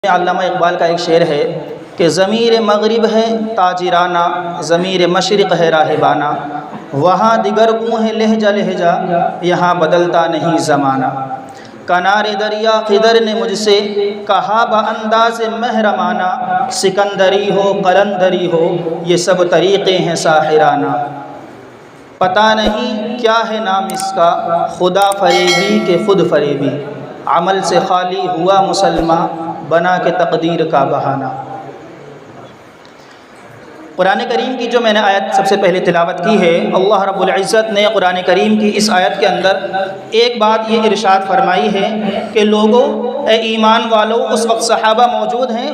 علامہ اقبال کا ایک شعر ہے کہ ضمیر مغرب ہے تاجرانہ، ضمیر مشرق ہے راہبانہ، وہاں دیگر کو ہے لہجہ لہجہ، یہاں بدلتا نہیں زمانہ۔ کنارے دریا خضر نے مجھ سے کہا بانداز محرمانہ، سکندری ہو قلندری ہو یہ سب طریقے ہیں ساحرانہ۔ پتہ نہیں کیا ہے نام اس کا، خدا فریبی کہ خود فریبی، عمل سے خالی ہوا مسلمہ بنا کے تقدیر کا بہانہ۔ قرآن کریم کی جو میں نے آیت سب سے پہلے تلاوت کی ہے، اللہ رب العزت نے قرآن کریم کی اس آیت کے اندر ایک بات یہ ارشاد فرمائی ہے کہ لوگوں، اے ایمان والو، اس وقت صحابہ موجود ہیں،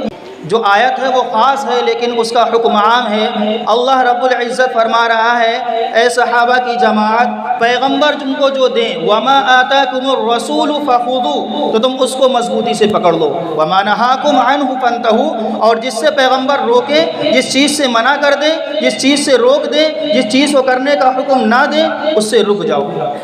جو آیت ہے وہ خاص ہے لیکن اس کا حکم عام ہے۔ اللہ رب العزت فرما رہا ہے اے صحابہ کی جماعت، پیغمبر تم کو جو دیں، وَمَا آتَاكُمُ الرَّسُولُ فَخُذُوهُ، تو تم اس کو مضبوطی سے پکڑ لو، وَمَا نَهَاكُمْ عَنْهُ فَانْتَهُوا، اور جس سے پیغمبر روکے، جس چیز سے منع کر دے، جس چیز سے روک دے، جس چیز کو کرنے کا حکم نہ دے، اس سے رک جاؤ۔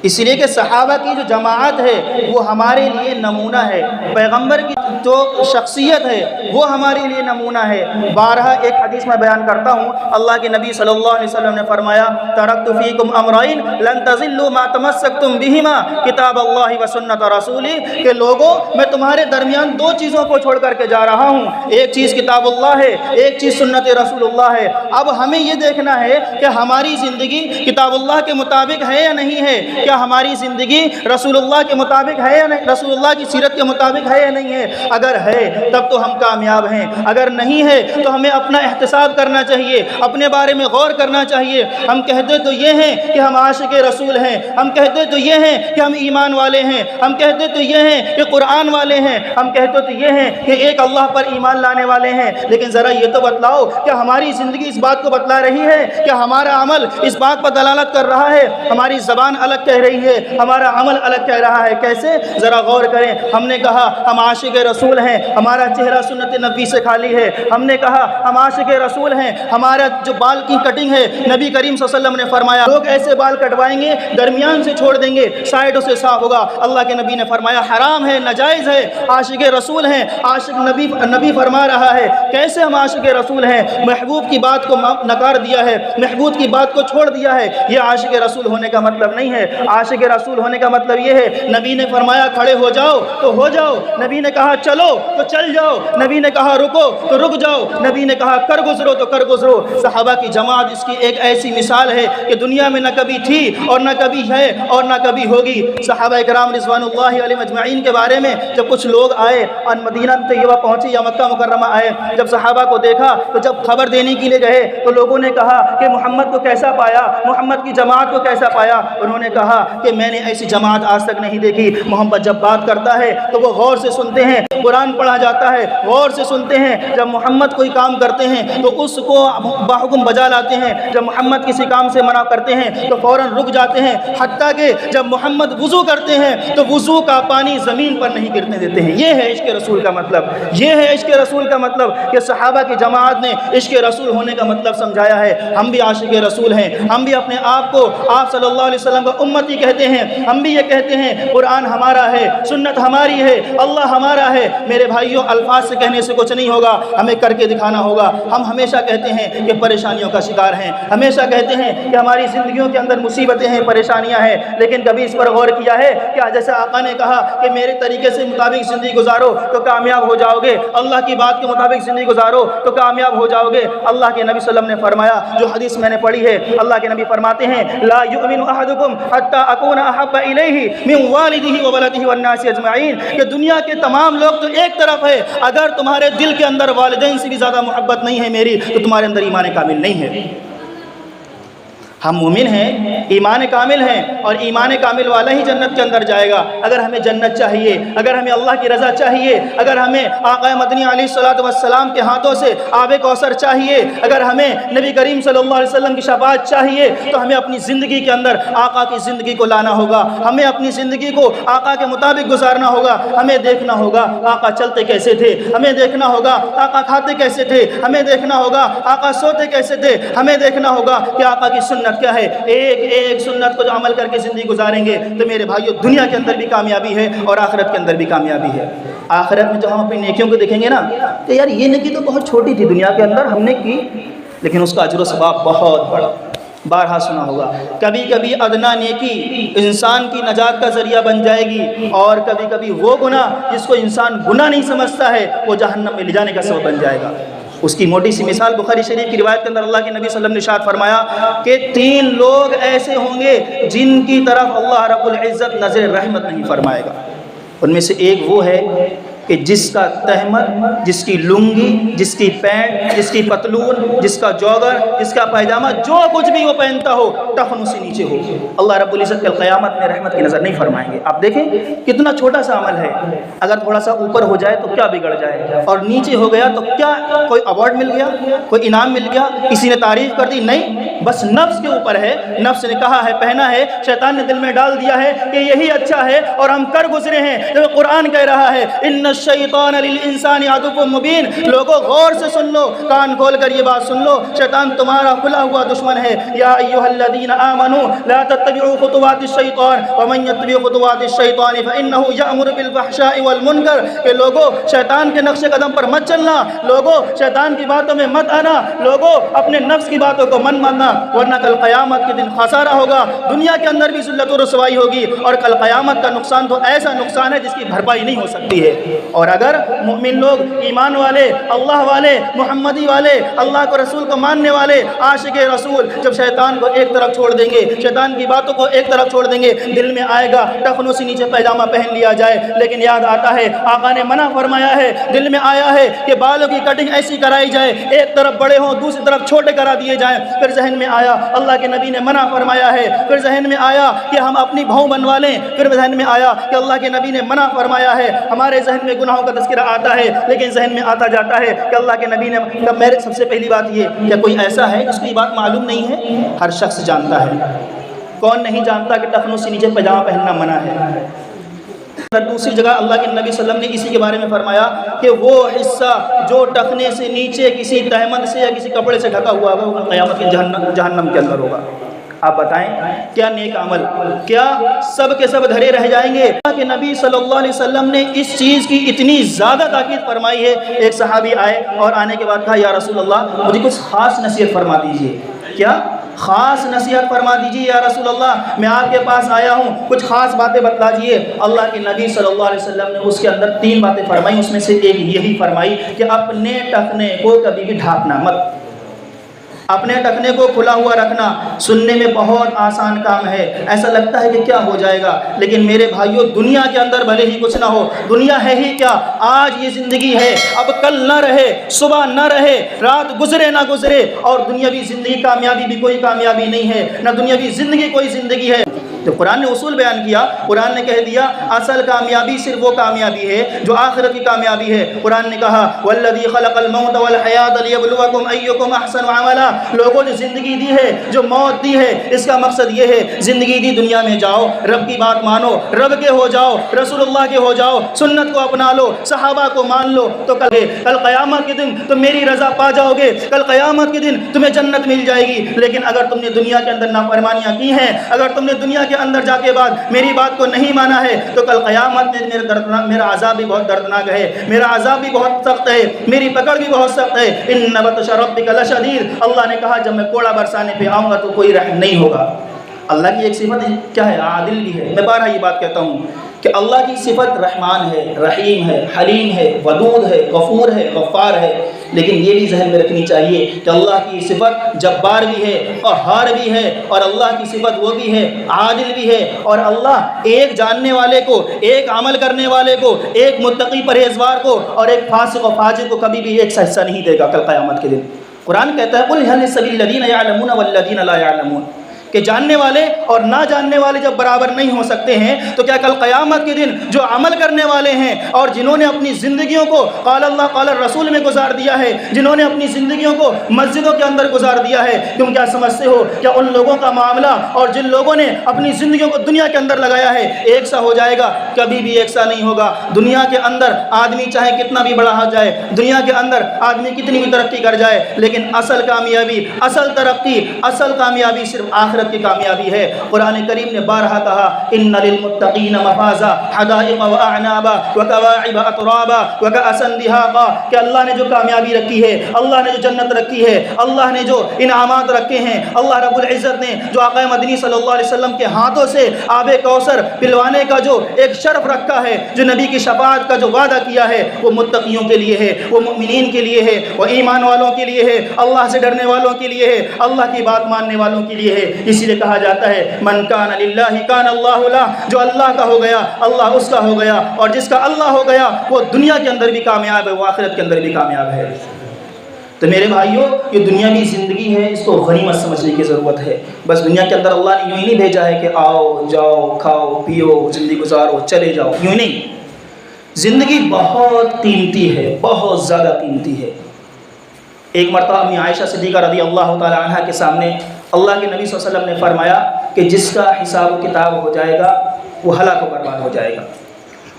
اس لیے کہ صحابہ کی جو جماعت ہے وہ ہمارے لیے نمونہ ہے، پیغمبر کی جو شخصیت ہے وہ ہمارے لیے نمونہ ہے۔ بارہا ایک حدیث میں بیان کرتا ہوں، اللہ کے نبی صلی اللہ علیہ وسلم نے فرمایا ترکت فیکم امرین لن تضلوا ما تمسکتم بہما کتاب اللہ و سنت رسولی، کہ لوگوں میں تمہارے درمیان دو چیزوں کو چھوڑ کر کے جا رہا ہوں، ایک چیز کتاب اللہ ہے، ایک چیز سنت رسول اللہ ہے۔ اب ہمیں یہ دیکھنا ہے کہ ہماری زندگی کتاب اللہ کے مطابق ہے یا نہیں ہے، کیا ہماری زندگی رسول اللہ کے مطابق ہے یا نہیں، رسول اللہ کی سیرت کے مطابق ہے یا نہیں ہے۔ اگر ہے تب تو ہم کامیاب ہیں، اگر نہیں ہے تو ہمیں اپنا احتساب کرنا چاہیے، اپنے بارے میں غور کرنا چاہیے۔ ہم کہتے تو یہ ہیں کہ ہم عاشق رسول ہیں، ہم کہتے تو یہ ہیں کہ ہم ایمان والے ہیں، ہم کہتے تو یہ ہیں کہ قرآن والے ہیں، ہم کہتے تو یہ ہیں کہ ایک اللہ پر ایمان لانے والے ہیں، لیکن ذرا یہ تو بتلاؤ کہ ہماری زندگی اس بات کو بتلا رہی ہے کہ ہمارا عمل اس بات پر دلالت کر رہا ہے، ہماری زبان الگ کہہ رہی ہے، ہمارا عمل الگ کہہ رہا ہے۔ کیسے؟ ذرا غور کریں۔ ہم نے کہا ہم عاشق رسول ہیں، ہمارا چہرہ سنت نبی سے خالی ہے۔ ہم نے کہا ہم عاشق رسول ہیں، ہمارا جو بال کی کٹنگ ہے، نبی کریم صلی اللہ علیہ وسلم نے فرمایا لوگ ایسے بال کٹوائیں گے درمیان سے چھوڑ دیں گے، سائڈوں سے صاف ہوگا۔ اللہ کے نبی نے فرمایا حرام ہے، ناجائز ہے، عاشق رسول ہیں، عاشق نبی فرما رہا ہے۔ کیسے ہم عاشق رسول ہیں؟ محبوب کی بات کو نکار دیا ہے، محبوب کی بات کو چھوڑ دیا ہے، یہ عاشق رسول ہونے کا مطلب نہیں ہے۔ عاشق رسول ہونے کا مطلب یہ ہے نبی نے فرمایا کھڑے ہو جاؤ تو ہو جاؤ، نبی نے کہا چلو تو چل جاؤ، نبی نے کہا رکو تو رک جاؤ، نبی نے کہا کر گزرو تو کر گزرو۔ صحابہ کی جماعت اس کی ایک ایسی مثال ہے کہ دنیا میں نہ کبھی تھی اور نہ کبھی ہے اور نہ کبھی ہوگی۔ صحابہ کرام رضوان اللہ علیہم اجمعین کے بارے میں جب کچھ لوگ آئے اور مدینہ طیبہ پہنچے یا مکہ مکرمہ آئے، جب صحابہ کو دیکھا تو جب خبر دینے کے لیے گئے تو لوگوں نے کہا کہ محمد کو کیسا پایا، محمد کی جماعت کو کیسا پایا؟ انہوں نے کہا کہ میں نے ایسی جماعت آج تک نہیں دیکھی۔ محمد جب بات کرتا ہے تو وہ غور سے سنتے ہیں، قرآن پڑھا جاتا ہے غور سے سنتے ہیں، جب محمد کوئی کام کرتے ہیں تو اس کو باحکم بجا لاتے ہیں، جب محمد کسی کام سے منع کرتے ہیں تو فوراً رک جاتے ہیں، حتیٰ کہ جب محمد وضو کرتے ہیں تو وضو کا پانی زمین پر نہیں گرنے دیتے ہیں۔ یہ ہے عشق رسول کا مطلب، یہ ہے عشق رسول کا مطلب کہ صحابہ کی جماعت نے عشق رسول ہونے کا مطلب سمجھایا ہے۔ ہم بھی عاشق رسول ہیں، ہم بھی اپنے آپ کو آپ صلی اللہ علیہ وسلم کا امتی کہتے ہیں، ہم بھی یہ کہتے ہیں قرآن ہمارا ہے، سنت ہماری ہے، اللہ ہمارا ہے۔ میرے بھائیوں، الفاظ سے کہنے سے کچھ نہیں ہوگا، ہمیں کر کے دکھانا ہوگا۔ ہم ہمیشہ کہتے ہیں کہ پریشانیوں کا شکار ہیں، ہمیشہ کہتے ہیں کہ ہماری زندگیوں کے اندر مصیبتیں ہیں، پریشانیاں ہیں، لیکن کبھی اس پر غور کیا ہے کہ جیسے آقا نے کہا کہ میرے طریقے سے مطابق زندگی گزارو تو کامیاب ہو جاؤ گے، اللہ کی بات کے مطابق زندگی گزارو تو کامیاب ہو جاؤ گے۔ اللہ کے نبی صلی اللہ علیہ وسلم نے فرمایا، جو حدیث میں نے پڑھی ہے، اللہ کے نبی فرماتے ہیں لا یؤمن احدکم حتی اکون احب الیہ من والدہ وولدہ والناس اجمعین، کہ دنیا کے تمام لوگ تو ایک طرف ہے، اگر تمہارے دل کے اندر والدین سے بھی زیادہ محبت نہیں ہے میری تو تمہارے اندر ایمان کامل نہیں ہے۔ ہم مومن ہیں، ایمان کامل ہیں، اور ایمان کامل والا ہی جنت کے اندر جائے گا۔ اگر ہمیں جنت چاہیے، اگر ہمیں اللہ کی رضا چاہیے، اگر ہمیں آقا مدنی علیہ الصلوۃ والسلام کے ہاتھوں سے آب کوثر چاہیے، اگر ہمیں نبی کریم صلی اللہ علیہ وسلم کی شفاعت چاہیے، تو ہمیں اپنی زندگی کے اندر آقا کی زندگی کو لانا ہوگا، ہمیں اپنی زندگی کو آقا کے مطابق گزارنا ہوگا۔ ہمیں دیکھنا ہوگا آقا چلتے کیسے تھے، ہمیں دیکھنا ہوگا آقا کھاتے کیسے تھے، ہمیں دیکھنا ہوگا آقا سوتے کیسے تھے، ہمیں دیکھنا ہوگا کہ آقا کی سنت کیا ہے۔ ایک ایک سنت کو جو عمل کر کے زندگی گزاریں گے تو میرے بھائیوں دنیا کے اندر بھی کامیابی ہے اور آخرت کے اندر بھی کامیابی ہے۔ آخرت میں جب ہم اپنی نیکیوں کو دیکھیں گے نا کہ یار یہ نیکی تو بہت چھوٹی تھی دنیا کے اندر ہم نے کی، لیکن اس کا اجر و ثواب بہت بڑا۔ بارہا سنا ہوگا کبھی کبھی ادنا نیکی انسان کی نجات کا ذریعہ بن جائے گی، اور کبھی کبھی وہ گناہ جس کو انسان گناہ نہیں سمجھتا ہے وہ جہنم میں لے جانے کا سبب بن جائے گا۔ اس کی موٹی سی مثال بخاری شریف کی روایت کے اندر اللہ کے نبی صلی اللہ علیہ وسلم نے ارشاد فرمایا کہ 3 لوگ ایسے ہوں گے جن کی طرف اللہ رب العزت نظر رحمت نہیں فرمائے گا۔ ان میں سے ایک وہ ہے کہ جس کا تہمت، جس کی لنگی، جس کی پینٹ، جس کی پتلون، جس کا جوگر، جس کا پائجامہ، جو کچھ بھی وہ پہنتا ہو ٹخنوں سے نیچے ہو، اللہ رب العزت کل قیامت میں رحمت کی نظر نہیں فرمائیں گے۔ آپ دیکھیں کتنا چھوٹا سا عمل ہے، اگر تھوڑا سا اوپر ہو جائے تو کیا بگڑ جائے، اور نیچے ہو گیا تو کیا کوئی ایوارڈ مل گیا، کوئی انعام مل گیا، کسی نے تعریف کر دی؟ نہیں، بس نفس کے اوپر ہے، نفس نے کہا ہے، پہنا ہے، شیطان نے دل میں ڈال دیا ہے کہ یہی اچھا ہے، اور ہم کر گزرے ہیں۔ جب قرآن کہہ رہا ہے ان الشیطان للانسان عدو مبین، لوگوں غور سے سن لو، کان کھول کر یہ بات سن لو، شیطان تمہارا کھلا ہوا دشمن ہے۔ یا ایھا الذین آمنوا لا تتبعوا خطوات الشیطان ومن یتبع خطوات الشیطان فانہ یأمر بالفحشاء والمنکر، کہ لوگوں شیطان کے نقش قدم پر مت چلنا، لوگوں شیطان کی باتوں میں مت آنا، لوگوں اپنے نفس کی باتوں کو من ماننا، ورنہ کل قیامت کے دن خسارہ ہوگا، دنیا کے اندر بھی ذلت و رسوائی ہوگی، اور کل قیامت کا نقصان تو ایسا نقصان ہے جس کی بھرپائی نہیں ہو سکتی ہے۔ اور اگر مومن لوگ، ایمان والے، اللہ والے، محمدی والے، اللہ کو رسول کو ماننے والے، عاشق رسول، جب شیطان کو ایک طرف چھوڑ دیں گے، شیطان کی باتوں کو ایک طرف چھوڑ دیں گے، دل میں آئے گا ٹخنوں سے نیچے پائجامہ پہن لیا جائے، لیکن یاد آتا ہے آقا نے منع فرمایا ہے، دل میں آیا ہے کہ بالوں کی کٹنگ ایسی کرائی جائے، ایک طرف بڑے ہوں دوسری طرف چھوٹے کرا دیے جائیں، پھر ذہن میں آیا اللہ کے نبی نے منع فرمایا ہے، پھر ذہن میں آیا کہ ہم اپنی بھوں بنوا لیں، پھر ذہن میں آیا کہ اللہ کے نبی نے منع فرمایا ہے۔ ہمارے ذہن میں گناہوں کا تذکرہ آتا ہے، لیکن ذہن میں آتا جاتا ہے کہ اللہ کے نبی نے، میرے سب سے پہلی بات یہ کہ کوئی ایسا ہے جس کو یہ بات معلوم نہیں ہے؟ ہر شخص جانتا ہے، کون نہیں جانتا کہ ٹخنوں سے نیچے پائجامہ پہننا منع ہے۔ دوسری جگہ اللہ کے نبی صلی اللہ علیہ وسلم نے اسی کے بارے میں فرمایا کہ وہ حصہ جو ٹخنے سے نیچے کسی تہمت سے یا کسی کپڑے سے ڈھکا ہوا ہوگا وہ قیامت کے جہنم کے اندر ہوگا۔ آپ بتائیں کیا نیک عمل، کیا سب کے سب دھرے رہ جائیں گے؟ اللہ کے نبی صلی اللہ علیہ وسلم نے اس چیز کی اتنی زیادہ تاکید فرمائی ہے، ایک صحابی آئے اور آنے کے بعد کہا یا رسول اللہ مجھے کچھ خاص نصیحت فرما دیجئے۔ کیا خاص نصیحت فرما دیجیے یا رسول اللہ، میں آپ کے پاس آیا ہوں، کچھ خاص باتیں بتلا دیجیے۔ اللہ کے نبی صلی اللہ علیہ وسلم نے اس کے اندر 3 باتیں فرمائی، اس میں سے ایک یہی فرمائی کہ اپنے ٹخنے کو کبھی بھی ڈھانپنا مت، اپنے ٹخنے کو کھلا ہوا رکھنا۔ سننے میں بہت آسان کام ہے، ایسا لگتا ہے کہ کیا ہو جائے گا، لیکن میرے بھائیوں دنیا کے اندر بھلے ہی کچھ نہ ہو، دنیا ہے ہی کیا، آج یہ زندگی ہے، اب کل نہ رہے، صبح نہ رہے، رات گزرے نہ گزرے، اور دنیاوی زندگی کامیابی بھی کوئی کامیابی نہیں ہے، نہ دنیاوی زندگی کوئی زندگی ہے۔ جب قرآن نے اصول بیان کیا، قرآن نے کہہ دیا اصل کامیابی صرف وہ کامیابی ہے جو آخرت کی کامیابی ہے۔ قرآن نے کہا والذی خلق الموت والحیات لیبلوکم ایکم احسن عملا، لوگوں نے زندگی دی ہے، جو موت دی ہے، اس کا مقصد یہ ہے زندگی دی دنیا میں جاؤ، رب کی بات مانو، رب کے ہو جاؤ، رسول اللہ کے ہو جاؤ، سنت کو اپنا لو، صحابہ کو مان لو، تو کل قیامت کے دن تم میری رضا پا جاؤ گے، کل قیامت کے دن تمہیں جنت مل جائے گی۔ لیکن اگر تم نے دنیا کے اندر نافرمانیاں کی ہیں، اگر تم نے دنیا کے اندر جا کے بعد میری بات کو نہیں مانا ہے، تو کل قیامت میں میرا عذاب بھی بہت دردناک ہے، میرا عذاب بھی بہت سخت ہے، میری پکڑ بھی بہت سخت ہے۔ ان بطش ربک لشدید، اللہ نے کہا جب میں کوڑا برسانے پہ آؤں گا تو کوئی رحم نہیں ہوگا۔ اللہ کی ایک صفت کیا ہے؟ عادل بھی ہے۔ میں بارہا یہ بات کہتا ہوں کہ اللہ کی صفت رحمان ہے، رحیم ہے، حلیم ہے، ودود ہے، غفور ہے، غفار ہے، لیکن یہ بھی ذہن میں رکھنی چاہیے کہ اللہ کی صفت جبار بھی ہے، قہار بھی ہے، اور اللہ کی صفت وہ بھی ہے عادل بھی ہے، اور اللہ ایک جاننے والے کو، ایک عمل کرنے والے کو، ایک متقی پرہیزگار کو اور ایک فاسق و فاجر کو کبھی بھی ایک سا حصہ نہیں دے گا کل قیامت کے دن۔ قرآن کہتا ہے قل هل يستوي الذين يعلمون والذين لا يعلمون، کہ جاننے والے اور نہ جاننے والے جب برابر نہیں ہو سکتے ہیں تو کیا کل قیامت کے دن جو عمل کرنے والے ہیں اور جنہوں نے اپنی زندگیوں کو قال اللہ قال الرسول میں گزار دیا ہے، جنہوں نے اپنی زندگیوں کو مسجدوں کے اندر گزار دیا ہے، تم کیا سمجھتے ہو کیا ان لوگوں کا معاملہ اور جن لوگوں نے اپنی زندگیوں کو دنیا کے اندر لگایا ہے ایک سا ہو جائے گا؟ کبھی بھی ایک سا نہیں ہوگا۔ دنیا کے اندر آدمی چاہے کتنا بھی بڑا ہو جائے، دنیا کے اندر آدمی کتنی بھی ترقی کر جائے، لیکن اصل کامیابی، اصل ترقی، اصل کامیابی صرف آخرت آخرت کی کامیابی ہے۔ قرآن کریم نے بارہا کہا ان للمتقین مفازا حدائق واعنابا وکواعب اترابا وکأسا دہاقا، کہ اللہ نے جو کامیابی رکھی ہے، اللہ نے جو جنت رکھی ہے، اللہ نے جو انعامات رکھے ہیں، اللہ رب العزت نے جو آقا مدنی صلی اللہ علیہ وسلم کے ہاتھوں سے آب کوثر پلوانے کا جو ایک شرف رکھا ہے، جو نبی کی شفاعت کا جو وعدہ کیا ہے، وہ متقیوں کے لیے ہے، وہ مؤمنین کے لیے ہے، وہ ایمان والوں کے لیے ہے، اللہ سے ڈرنے والوں کے لیے ہے، اللہ کی بات ماننے والوں کے لیے ہے۔ اسی لیے کہا جاتا ہے من کان للہ کان اللہ لہ، جو اللہ کا ہو گیا اللہ اس کا ہو گیا، اور جس کا اللہ ہو گیا وہ دنیا کے اندر بھی کامیاب ہے، وہ آخرت کے اندر بھی کامیاب ہے۔ تو میرے بھائیوں، یہ دنیاوی زندگی ہے، اس کو غنیمت سمجھنے کی ضرورت ہے۔ بس دنیا کے اندر اللہ نے یوں ہی نہیں بھیجا ہے کہ آؤ جاؤ کھاؤ پیو زندگی گزارو چلے جاؤ، یوں نہیں۔ زندگی بہت قیمتی ہے، بہت زیادہ قیمتی ہے۔ ایک مرتبہ امی عائشہ صدیقہ رضی اللہ تعالی عنہ کے سامنے اللہ کے نبی صلی اللہ علیہ وسلم نے فرمایا کہ جس کا حساب و کتاب ہو جائے گا وہ ہلاک و برباد ہو جائے گا۔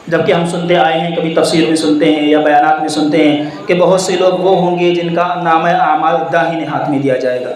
جبکہ ہم سنتے آئے ہیں، کبھی تفسیر میں سنتے ہیں یا بیانات میں سنتے ہیں کہ بہت سے لوگ وہ ہوں گے جن کا نامہ اعمال داہنے ہاتھ میں دیا جائے گا،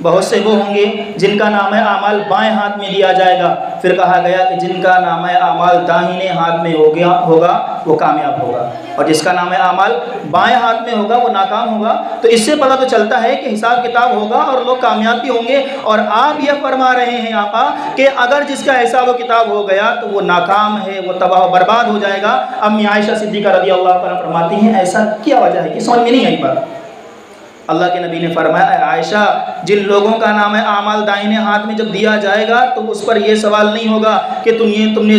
بہت سے وہ ہوں گے جن کا نامہ اعمال بائیں ہاتھ میں دیا جائے گا۔ پھر کہا گیا کہ جن کا نامہ اعمال داہنے ہاتھ میں ہوگا وہ کامیاب ہوگا، اور جس کا نامہ اعمال بائیں ہاتھ میں ہوگا وہ ناکام ہوگا۔ تو اس سے پتہ تو چلتا ہے کہ حساب کتاب ہوگا اور لوگ کامیاب بھی ہوں گے، اور آپ یہ فرما رہے ہیں آقا کہ اگر جس کا حساب و کتاب ہو گیا تو وہ ناکام ہے، وہ تباہ و برباد ہو جائے گا۔ امی عائشہ صدیقہ رضی اللہ تعالیٰ فرماتی ہیں ایسا کیا وجہ ہے کہ سمجھ میں نہیں آئی بات۔ اللہ کے نبی نے فرمایا اے عائشہ، جن لوگوں کا نام اعمال دائیں ہاتھ میں جب دیا جائے گا تو اس پر یہ سوال نہیں ہوگا کہ تم نے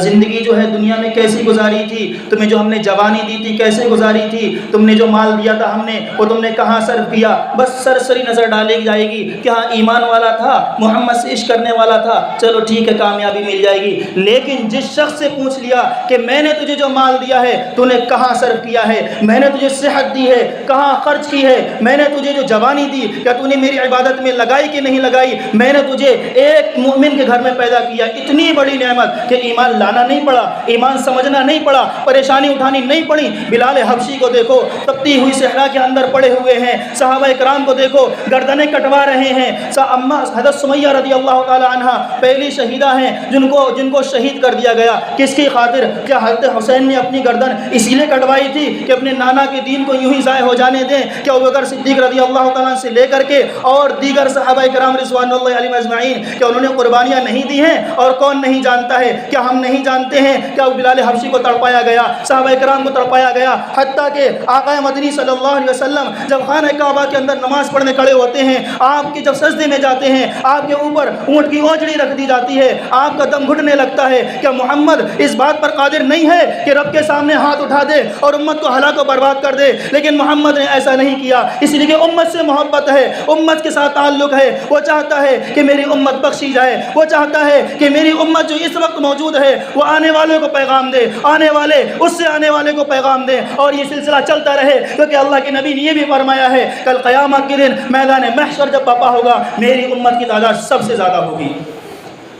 زندگی جو ہے دنیا میں کیسی گزاری تھی، تمہیں جو ہم نے جوانی دی تھی کیسے گزاری تھی، تم نے جو مال دیا تھا ہم نے وہ تم نے کہاں صرف کیا۔ بس سرسری نظر ڈالی جائے گی کہ ہاں ایمان والا تھا، محمد سے عشق کرنے والا تھا، چلو ٹھیک ہے کامیابی مل جائے گی۔ لیکن جس شخص سے پوچھ لیا کہ میں نے تجھے جو مال دیا ہے تو نے کہاں صرف کیا ہے، میں نے تجھے صحت دی ہے کہاں خرچ کی ہے، میں نے تجھے جو جوانی دی کیا تو نے میری عبادت میں لگائی کہ نہیں لگائی، میں نے تجھے ایک مومن کے گھر میں پیدا کیا، اتنی بڑی نعمت کہ ایمان لانا نہیں پڑا، ایمان سمجھنا نہیں پڑا، پریشانی اٹھانی نہیں پڑی۔ بلال حبشی کو دیکھو تپتی ہوئی صحرا کے اندر پڑے ہوئے ہیں، صحابہ کرام کو دیکھو گردنیں کٹوا رہے ہیں۔ اماں حضرت سمیہ رضی اللہ تعالی عنہ پہلی شہیدہ ہیں جن کو شہید کر دیا گیا، کس کی خاطر؟ کیا حضرت حسین نے اپنی گردن اسی لیے کٹوائی تھی کہ اپنے نانا کے دین کو یوں ہی ضائع ہو جانے دیں؟ کہ ابوبکر صدیق رضی اللہ تعالیٰ سے لے کر کے اور دیگر صحابہ کرام رضوان اللہ علیہم اجمعین کہ انہوں نے قربانیاں نہیں دی ہیں؟ اور کون نہیں جانتا ہے؟ کیا ہم نہیں جانتے ہیں کہ بلال حبشی کو تڑپایا گیا، صحابہ کرام کو تڑپایا گیا، حتیٰ کہ آقا مدنی صلی اللہ علیہ وسلم جب خانہ کعبہ کے اندر نماز پڑھنے کھڑے ہوتے ہیں، آپ کے جب سجدے میں جاتے ہیں، آپ کے اوپر اونٹ کی اوجڑی رکھ دی جاتی ہے، آپ کا دم گھٹنے لگتا ہے۔ کیا محمد اس بات پر قادر نہیں ہے کہ رب کے سامنے ہاتھ اٹھا دے اور امت کو ہلاک و برباد کر دے؟ لیکن محمد نے ایسا نہیں کیا، اس لیے کہ امت سے محبت ہے، امت کے ساتھ تعلق ہے، وہ چاہتا ہے کہ میری امت بخشی جائے، وہ چاہتا ہے کہ میری امت جو اس وقت موجود ہے وہ آنے والے کو پیغام دے، آنے والے اس سے آنے والے کو پیغام دے، اور یہ سلسلہ چلتا رہے، کیونکہ اللہ کے نبی نے یہ بھی فرمایا ہے کل قیامت کے دن میدان محشر جب برپا ہوگا میری امت کی تعداد سب سے زیادہ ہوگی۔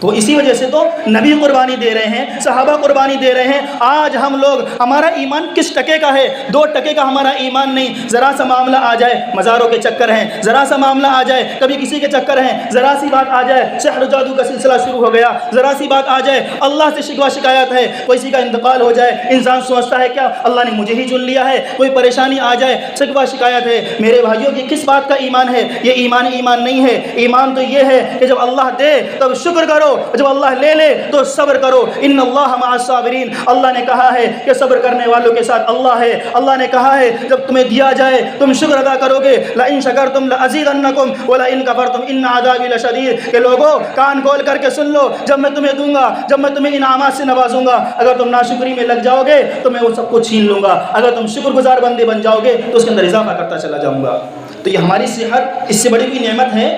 تو اسی وجہ سے تو نبی قربانی دے رہے ہیں، صحابہ قربانی دے رہے ہیں۔ آج ہم لوگ، ہمارا ایمان کس ٹکے کا ہے؟ 2 ٹکے کا ہمارا ایمان نہیں۔ ذرا سا معاملہ آ جائے مزاروں کے چکر ہیں، ذرا سا معاملہ آ جائے کبھی کسی کے چکر ہیں، ذرا سی بات آ جائے سحر و جادو کا سلسلہ شروع ہو گیا، ذرا سی بات آ جائے اللہ سے شکوہ شکایت ہے، کسی کا انتقال ہو جائے انسان سوچتا ہے کیا اللہ نے مجھے ہی چن لیا ہے، کوئی پریشانی آ جائے شکوہ شکایت ہے۔ میرے بھائیوں کی کس بات کا ایمان ہے؟ یہ ایمان نہیں ہے۔ ایمان تو یہ ہے کہ جب اللہ دے تب شکر کرو، جب اللہ لے لے تو صبر کرو۔ ان اللہ مع الصابرین، اللہ نے کہا ہے کہ صبر کرنے والوں کے ساتھ اللہ ہے۔ اللہ نے کہا ہے جب تمہیں دیا جائے تم شکر ادا کرو گے، لئن شکرتم لازیدنکم ولئن کفرتم ان عذابی لشدید، کہ لوگوں کان کھول کر کے سن لو، جب میں تمہیں دوں گا، جب میں تمہیں انعامات سے نوازوں گا، اگر تم ناشکری میں لگ جاؤ گے تو میں وہ سب کو چھین لوں گا، اگر تم شکر گزار بندے بن جاؤ گے تو اس کے اندر اضافہ کرتا چلا جاؤں گا۔ تو یہ ہماری صحت اس سے بڑی کوئی نعمت ہے؟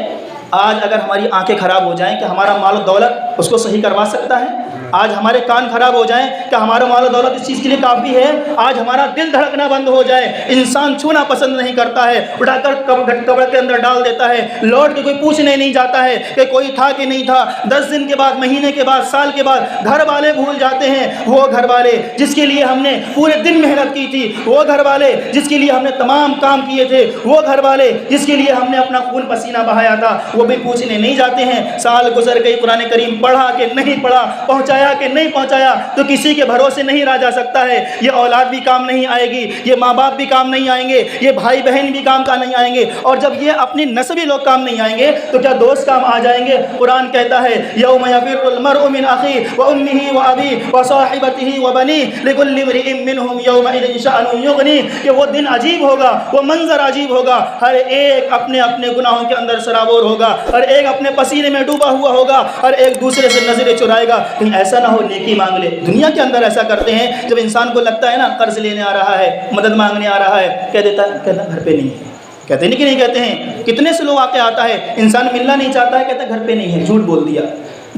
آج اگر ہماری آنکھیں خراب ہو جائیں کہ ہمارا مال و دولت اس کو صحیح کروا سکتا ہے؟ آج ہمارے کان خراب ہو جائیں، کہ ہمارا مال و دولت اس چیز کے لیے کافی ہے؟ آج ہمارا دل دھڑکنا بند ہو جائے، انسان چھونا پسند نہیں کرتا ہے، اٹھا کر قبر کے اندر ڈال دیتا ہے، لوٹ کے کوئی پوچھنے نہیں جاتا ہے کہ کوئی تھا کہ نہیں تھا۔ 10 دن کے بعد، مہینے کے بعد، سال کے بعد گھر والے بھول جاتے ہیں، وہ گھر والے جس کے لیے ہم نے پورے دن محنت کی تھی، وہ گھر والے جس کے لیے ہم نے تمام کام کیے تھے، وہ گھر والے جس کے لیے ہم نے اپنا خون پسینہ بہایا تھا، وہ بھی پوچھنے نہیں جاتے ہیں۔ سال گزر گئی، قرآن کریم پڑھا کہ نہیں پڑھا، پہنچایا کہ نہیں پہنچایا، تو کسی کے بھروسے نہیں رہا جا سکتا ہے۔ یہ اولاد بھی کام نہیں آئے گی، یہ ماں باپ بھی کام نہیں آئیں گے، یہ بھائی بہن بھی کام کا نہیں آئیں گے، اور جب یہ اپنی نسبی لوگ کام نہیں آئیں گے تو کیا دوست کام آ جائیں گے؟ قرآن کہتا ہے یوم یفر المرء من اخیہ وامہ وابیہ وصاحبتہ وبنیہ لکل امرئ منہم یومئذ شأن یغنیہ، کہ وہ دن عجیب ہوگا، وہ منظر عجیب ہوگا، ہر ایک اپنے اپنے گناہوں کے اندر سرابور ہوگا، ہر ایک اپنے پسینے میں ڈوبا ہوا ہوگا، ہر ایک دوسرے سے نظریں چرائے گا۔ کہیں ایسا نہ ہو نیکی مانگ لے۔ دنیا کے اندر ایسا کرتے ہیں، جب انسان کو لگتا ہے نا قرض لینے آ رہا ہے، مدد مانگنے آ رہا ہے، کہہ دیتا ہے کہتا گھر پہ نہیں ہے۔ کہتے نہیں کہ نہیں کہتے ہیں؟ کتنے سے لوگ واقع آتا ہے، انسان ملنا نہیں چاہتا ہے، کہتا گھر پہ نہیں ہے، جھوٹ بول دیا۔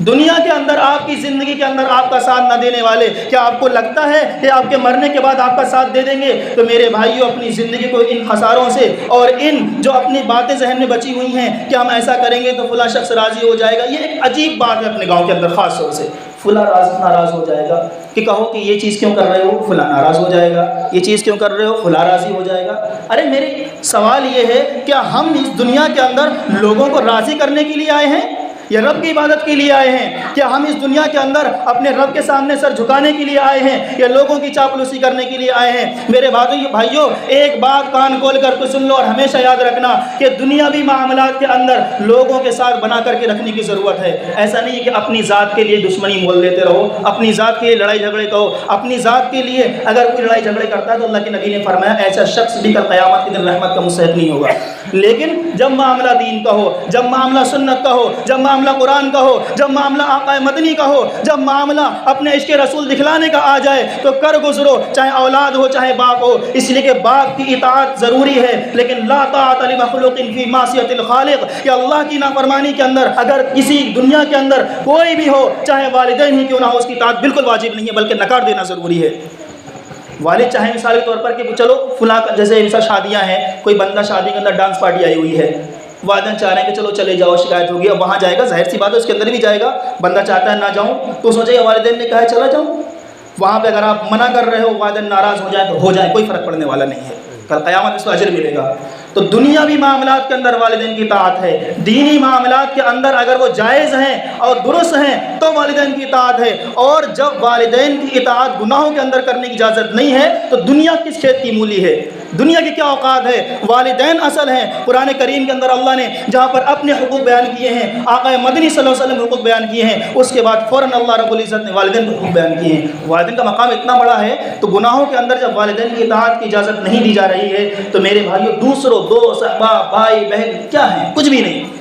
دنیا کے اندر، آپ کی زندگی کے اندر آپ کا ساتھ نہ دینے والے، کیا آپ کو لگتا ہے کہ آپ کے مرنے کے بعد آپ کا ساتھ دے دیں گے؟ تو میرے بھائیوں، اپنی زندگی کو ان خساروں سے اور ان جو اپنی باتیں ذہن میں بچی ہوئی ہیں کہ ہم ایسا کریں گے تو فلاں شخص راضی ہو جائے گا، یہ ایک عجیب بات ہے اپنے گاؤں کے اندر خاص طور سے۔ فلاں ناراض ہو جائے گا، کہ کہو کہ یہ چیز کیوں کر رہے ہو، فلاں ناراض ہو جائے گا، یہ چیز کیوں کر رہے ہو، فلاں راضی ہو جائے گا۔ ارے میرے سوال یہ ہے، کیا ہم اس دنیا کے اندر لوگوں کو راضی کرنے کے لیے آئے ہیں یا رب کی عبادت کے لیے آئے ہیں؟ کیا ہم اس دنیا کے اندر اپنے رب کے سامنے سر جھکانے کے لیے آئے ہیں یا لوگوں کی چاپلوسی کرنے کے لیے آئے ہیں؟ میرے بھائیوں، ایک بات کان کھول کر کے سن لو اور ہمیشہ یاد رکھنا کہ دنیاوی معاملات کے اندر لوگوں کے ساتھ بنا کر کے رکھنے کی ضرورت ہے۔ ایسا نہیں ہے کہ اپنی ذات کے لیے دشمنی مول لیتے رہو، اپنی ذات کے لیے لڑائی جھگڑے کرو۔ اپنی ذات کے لیے اگر کوئی لڑائی جھگڑے کرتا ہے تو اللہ کے نبی نے فرمایا ایسا شخص بھی کل قیامت کے دن رحمت کا مستحق نہیں ہوگا۔ لیکن جب معاملہ دین کا ہو، جب معاملہ سنت کا ہو، جب معاملہ قرآن کا ہو، جب معاملہ آقا مدنی کا ہو، جب معاملہ اپنے عشق رسول دکھلانے کا آ جائے تو کر گزرو، چاہے اولاد ہو چاہے باپ ہو، اس لیے کہ باپ کی اطاعت ضروری ہے، لیکن لا طاعت لمخلوق فی معصیۃ الخالق، کہ اللہ کی نافرمانی کے اندر اگر کسی دنیا کے اندر کوئی بھی ہو، چاہے والدین ہی کیوں نہ ہو، اس کی اطاعت بالکل واجب نہیں ہے بلکہ نکار دینا ضروری ہے۔ والد چاہے مثال کے طور پر کہ چلو فلاں جیسے مثال شادیاں ہیں، کوئی بندہ شادی کے اندر ڈانس پارٹی آئی ہوئی ہے، والدین چاہ رہے ہیں کہ چلو چلے جاؤ، شکایت ہوگی، اب وہاں جائے گا، ظاہر سی بات ہے اس کے اندر بھی جائے گا، بندہ چاہتا ہے نہ جاؤں تو سوچے والدین نے کہا ہے چلا جاؤں، وہاں پہ اگر آپ منع کر رہے ہو، والدین ناراض ہو جائیں تو ہو جائیں، کوئی فرق پڑنے والا نہیں ہے، کل قیامت اس کو اجر ملے گا۔ تو دنیاوی معاملات کے اندر والدین کی اطاعت ہے، دینی معاملات کے اندر اگر وہ جائز ہیں اور درست ہیں تو والدین کی اطاعت ہے، اور جب والدین کی اطاعت گناہوں کے اندر کرنے کی اجازت نہیں ہے تو دنیا کس کھیت کی مولی ہے، دنیا کی کیا اوقات ہے؟ والدین اصل ہیں۔ قرآن کریم کے اندر اللہ نے جہاں پر اپنے حقوق بیان کیے ہیں، آقا مدنی صلی اللہ علیہ وسلم حقوق بیان کیے ہیں، اس کے بعد فوراً اللہ رب العزت نے والدین کے حقوق بیان کیے ہیں۔ والدین کا مقام اتنا بڑا ہے، تو گناہوں کے اندر جب والدین کی اطاعت کی اجازت نہیں دی جا رہی ہے تو میرے بھائیوں دوسروں دوست احباب بھائی بہن کیا ہیں؟ کچھ بھی نہیں۔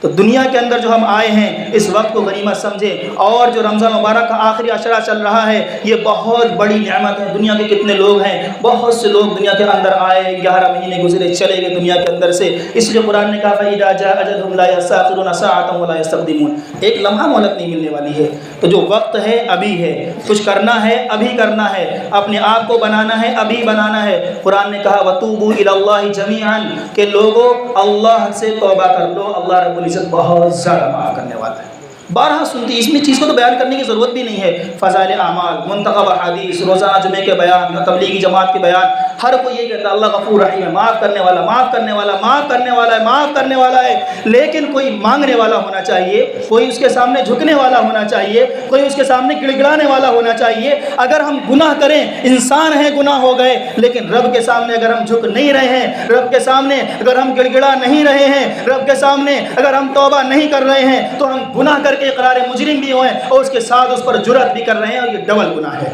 تو دنیا کے اندر جو ہم آئے ہیں اس وقت کو غنیمت سمجھیں، اور جو رمضان مبارک کا آخری عشرہ چل رہا ہے یہ بہت بڑی نعمت ہے۔ دنیا کے کتنے لوگ ہیں، بہت سے لوگ دنیا کے اندر آئے، 11 مہینے گزرے چلے گئے دنیا کے اندر سے، اس لیے قرآن نے کہا فَإِذَا جَاءَ أَجَلُهُمْ لَا يَسْتَأْخِرُونَ سَاعَةً وَلَا يَسْتَقْدِمُونَ، ایک لمحہ مہلت نہیں ملنے والی ہے۔ تو جو وقت ہے ابھی ہے، کچھ کرنا ہے ابھی کرنا ہے، اپنے آپ کو بنانا ہے ابھی بنانا ہے۔ قرآن نے کہا وَتُوبُوا إِلَى اللَّهِ جَمِيعًا، کہ لوگوں اللہ سے توبہ کر لو، اللہ رب العزت بہت زیادہ معاف کرنے والا ہے۔ بارہا سنتی، اس میں چیز کو تو بیان کرنے کی ضرورت بھی نہیں ہے، فضائل اعمال، منتخب احادیث، روزانہ جمعے کے بیان، تبلیغی جماعت کے بیان، ہر کوئی یہ کہتا ہے اللہ غفور رحیم ہے، معاف کرنے والا، معاف کرنے والا، معاف کرنے والا ہے، معاف کرنے والا ہے، لیکن کوئی مانگنے والا ہونا چاہیے، کوئی اس کے سامنے جھکنے والا ہونا چاہیے، کوئی اس کے سامنے گڑ گڑانے والا ہونا چاہیے۔ اگر ہم گناہ کریں، انسان ہیں گناہ ہو گئے، لیکن رب کے سامنے اگر ہم جھک نہیں رہے ہیں، رب کے سامنے اگر ہم گڑ گڑا نہیں رہے ہیں، رب کے سامنے اگر ہم توبہ نہیں کر رہے ہیں تو ہم گناہ کر کے اقرار مجرم بھی ہوئے اور اس کے ساتھ اس پر جرأت بھی کر رہے ہیں، اور یہ ڈبل گناہ ہے۔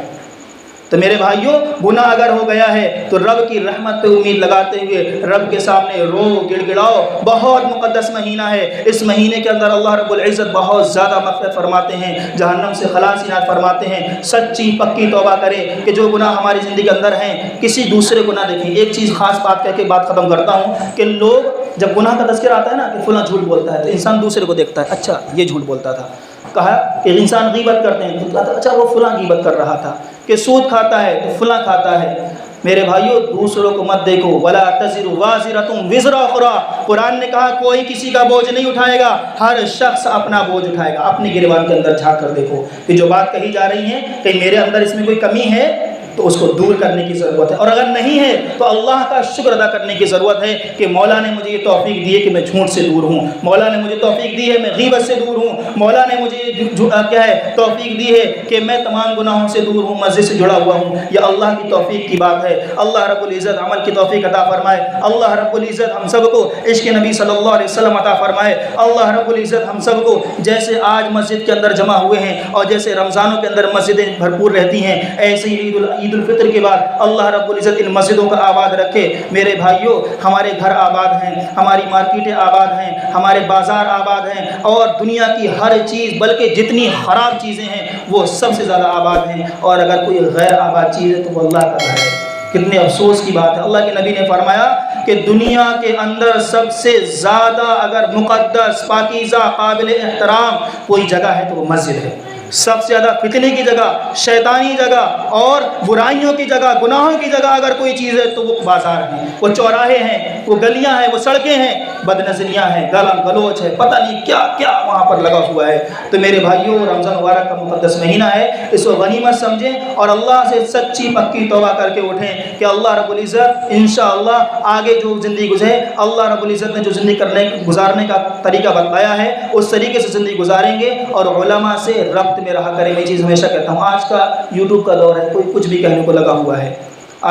تو میرے بھائیوں گناہ اگر ہو گیا ہے تو رب کی رحمت پہ امید لگاتے ہوئے رب کے سامنے رو گڑ گڑاؤ۔ بہت مقدس مہینہ ہے، اس مہینے کے اندر اللہ رب العزت بہت زیادہ مغفرت فرماتے ہیں، جہنم سے خلاص عنایت فرماتے ہیں۔ سچی پکی توبہ کریں کہ جو گناہ ہماری زندگی کے اندر ہیں کسی دوسرے کو نہ دیکھیں۔ ایک چیز خاص بات کہہ کے بات ختم کرتا ہوں کہ لوگ جب گناہ کا تذکرہ آتا ہے نا کہ فلاں جھوٹ بولتا ہے تو انسان دوسرے کو دیکھتا ہے، اچھا یہ جھوٹ بولتا تھا، کہا کہ انسان غیبت کرتے ہیں، تو کہا اچھا وہ فلاں غیبت کر رہا تھا، کہ سود کھاتا ہے تو فلاں کھاتا ہے۔ میرے بھائیوں دوسروں کو مت دیکھو، ولا تزر وازرۃ وزر اخری، قرآن نے کہا کوئی کسی کا بوجھ نہیں اٹھائے گا، ہر شخص اپنا بوجھ اٹھائے گا۔ اپنی گریبان کے اندر جھانک کر دیکھو کہ جو بات کہی جا رہی ہے کہ میرے اندر اس میں کوئی کمی ہے تو اس کو دور کرنے کی ضرورت ہے، اور اگر نہیں ہے تو اللہ کا شکر ادا کرنے کی ضرورت ہے کہ مولا نے مجھے یہ توفیق دی ہے کہ میں جھوٹ سے دور ہوں، مولا نے مجھے توفیق دی ہے میں غیبت سے دور ہوں، مولا نے مجھے کیا ہے توفیق دی ہے کہ میں تمام گناہوں سے دور ہوں، مسجد سے جڑا ہوا ہوں۔ یہ اللہ کی توفیق کی بات ہے۔ اللہ رب العزت عمل کی توفیق عطا فرمائے، اللہ رب العزت ہم سب کو عشق نبی صلی اللہ علیہ وسلم عطا فرمائے، اللہ رب العزت ہم سب کو جیسے آج مسجد کے اندر جمع ہوئے ہیں اور جیسے رمضانوں کے اندر مسجدیں بھرپور رہتی ہیں، ایسے ہی عید الفطر کے بعد اللہ رب العزت ان مسجدوں کا آباد رکھے۔ میرے بھائیوں ہمارے گھر آباد ہیں، ہماری مارکیٹیں آباد ہیں، ہمارے بازار آباد ہیں، اور دنیا کی ہر چیز بلکہ جتنی خراب چیزیں ہیں وہ سب سے زیادہ آباد ہیں، اور اگر کوئی غیر آباد چیز ہے تو وہ اللہ کا گھر ہے۔ کتنے افسوس کی بات ہے، اللہ کے نبی نے فرمایا کہ دنیا کے اندر سب سے زیادہ اگر مقدس پاکیزہ قابل احترام کوئی جگہ ہے تو وہ مسجد ہے۔ سب سے زیادہ فتنے کی جگہ، شیطانی جگہ اور برائیوں کی جگہ، گناہوں کی جگہ اگر کوئی چیز ہے تو وہ بازار ہیں، وہ چوراہے ہیں، وہ گلیاں ہیں، وہ سڑکیں ہیں، بد نظریاں ہیں، گالا گلوچ ہے، پتہ نہیں کیا کیا وہاں پر لگا ہوا ہے۔ تو میرے بھائیوں رمضان مبارک کا مقدس مہینہ ہے، اس کو غنیمت سمجھیں اور اللہ سے سچی پکی توبہ کر کے اٹھیں کہ اللہ رب العزت انشاءاللہ آگے جو زندگی گزرے، اللہ رب العزت نے جو زندگی گزارنے کا طریقہ بتایا ہے اس طریقے سے زندگی گزاریں گے اور علماء سے ربط میں رہا کریں۔ میں چیز ہمیشہ کہتا ہوں، آج کا یوٹیوب کا دور ہے، کوئی کچھ بھی کہنے کو لگا ہوا ہے،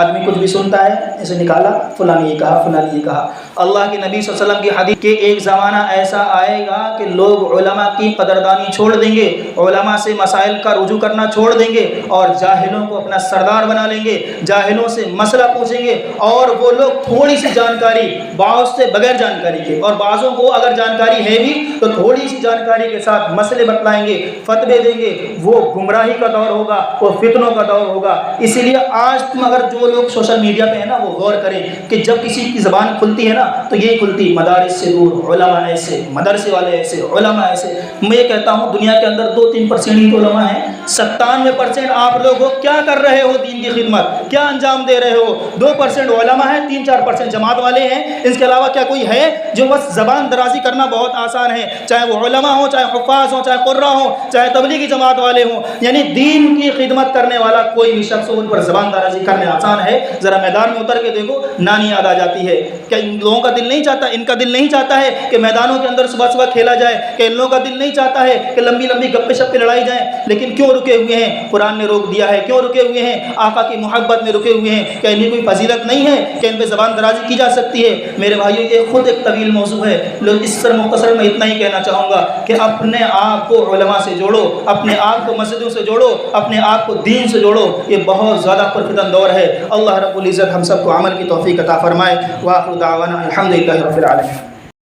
آدمی کچھ بھی سنتا ہے اسے نکالا فلاں نے یہ کہا، فلاں نے یہ کہا۔ اللہ کے نبی صلی اللہ علیہ وسلم کی حدیث کہ ایک زمانہ ایسا آئے گا کہ لوگ علماء کی قدردانی چھوڑ دیں گے، علماء سے مسائل کا رجوع کرنا چھوڑ دیں گے اور جاہلوں کو اپنا سردار بنا لیں گے، جاہلوں سے مسئلہ پوچھیں گے، اور وہ لوگ تھوڑی سی جانکاری بعض سے بغیر جانکاری کے، اور بعضوں کو اگر جانکاری ہے بھی تو تھوڑی سی جانکاری کے ساتھ مسئلے بتلائیں گے، فتوے دیں گے۔ وہ گمراہی کا دور ہوگا، وہ فتنوں کا دور ہوگا۔ اسی لیے آج تم اگر جو لوگ سوشل میڈیا پہ ہیں نا وہ غور کریں کہ جب کسی کی زبان کھلتی ہے نا تو یہ کھلتی مدارس سے دور، علماء ایسے، مدرسے والے ایسے، علماء ایسے۔ میں یہ کہتا ہوں دنیا کے اندر 2-3% ہی تو علماء ہیں، 97% آپ لوگ ہو کیا کر رہے ہو دین کی خدمت، کیا انجام دے رہے ہو؟ 2% علماء ہیں، 3-4% جماعت والے ہیں، اس کے علاوہ کیا کوئی ہے جو بس زبان درازی کرنا بہت آسان ہے، چاہے وہ علماء ہوں، چاہے حفاظ ہوں، چاہے قراء ہوں، چاہے تبلیغی جماعت والے ہوں، یعنی دین کی خدمت کرنے والا کوئی بھی شخص ہو ان پر زبان درازی کرنے آسان ہے۔ ذرا میدان میں اتر کے دیکھو، نانی یاد آ جاتی ہے۔ کیا ان لوگوں کا دل نہیں چاہتا، ان کا دل نہیں چاہتا ہے کہ میدانوں کے اندر صبح صبح کھیلا جائے؟ کہ ان لوگوں کا دل نہیں چاہتا ہے کہ لمبی لمبی گپے شپے لڑائی جائیں؟ لیکن کیوں رکے ہوئے ہیں؟ قرآن نے روک دیا ہے۔ کیوں رکے ہوئے ہیں؟ آقا کی محبت میں رکے ہوئے ہیں۔ کیا ان کی کوئی فضیلت نہیں ہے کہ ان پہ زبان درازی کی جا سکتی ہے؟ میرے بھائیوں یہ خود ایک طویل موضوع ہے، لوگ اس پر مختصر میں اتنا ہی کہنا چاہوں گا کہ اپنے آپ کو علماء سے جوڑو، اپنے آپ کو مسجدوں سے جوڑو، اپنے آپ کو دین سے جوڑو۔ یہ بہت زیادہ پرفتن دور ہے۔ اللہ رب العزت ہم سب کو عمل کی توفیق عطا فرمائے۔ وآخر دعوانا الحمدللہ رب العالمین۔